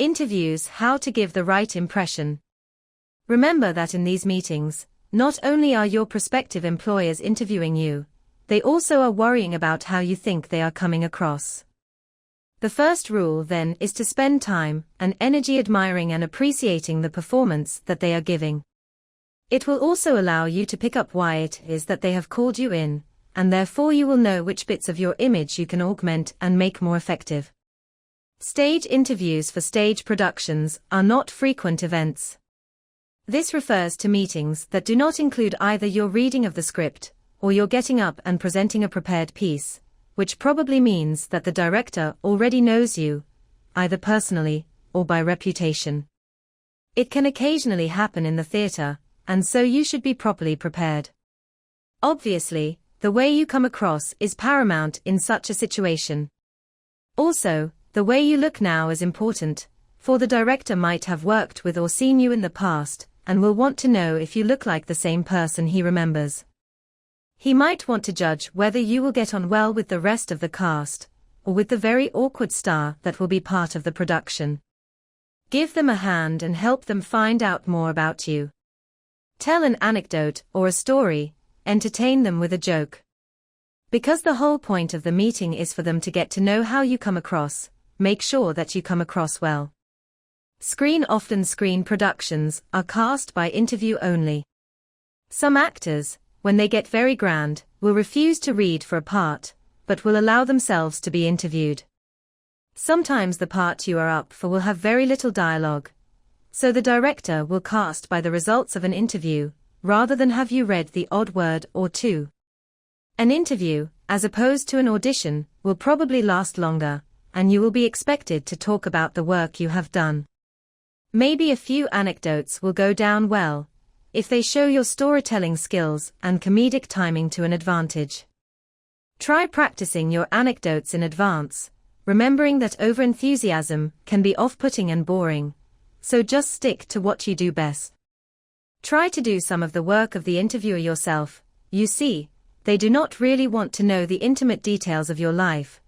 Interviews: how to give the right impression. Remember that in these meetings, not only are your prospective employers interviewing you, they also are worrying about how you think they are coming across. The first rule, then, is to spend time and energy admiring and appreciating the performance that they are giving. It will also allow you to pick up why it is that they have called you in, and therefore you will know which bits of your image you can augment and make more effective. Stage interviews for stage productions are not frequent events. This refers to meetings that do not include either your reading of the script, or your getting up and presenting a prepared piece, which probably means that the director already knows you, either personally or by reputation. It can occasionally happen in the theater, and so you should be properly prepared. Obviously, the way you come across is paramount in such a situation. Also, the way you look now is important, for the director might have worked with or seen you in the past, and will want to know if you look like the same person he remembers. He might want to judge whether you will get on well with the rest of the cast, or with the very awkward star that will be part of the production. Give them a hand and help them find out more about you. Tell an anecdote or a story, entertain them with a joke. Because the whole point of the meeting is for them to get to know how you come across, make sure that you come across well. Often screen productions are cast by interview only. Some actors, when they get very grand, will refuse to read for a part, but will allow themselves to be interviewed. Sometimes the part you are up for will have very little dialogue, so the director will cast by the results of an interview, rather than have you read the odd word or two. An interview, as opposed to an audition, will probably last longer, and you will be expected to talk about the work you have done. Maybe a few anecdotes will go down well, if they show your storytelling skills and comedic timing to an advantage. Try practicing your anecdotes in advance, remembering that overenthusiasm can be off-putting and boring, so just stick to what you do best. Try to do some of the work of the interviewer yourself. You see, they do not really want to know the intimate details of your life.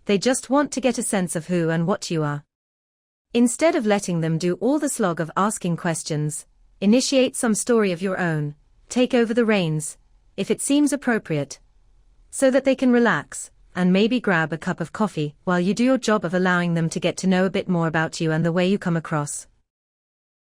They just want to get a sense of who and what you are. Instead of letting them do all the slog of asking questions, initiate some story of your own, take over the reins, if it seems appropriate, so that they can relax, and maybe grab a cup of coffee while you do your job of allowing them to get to know a bit more about you and the way you come across.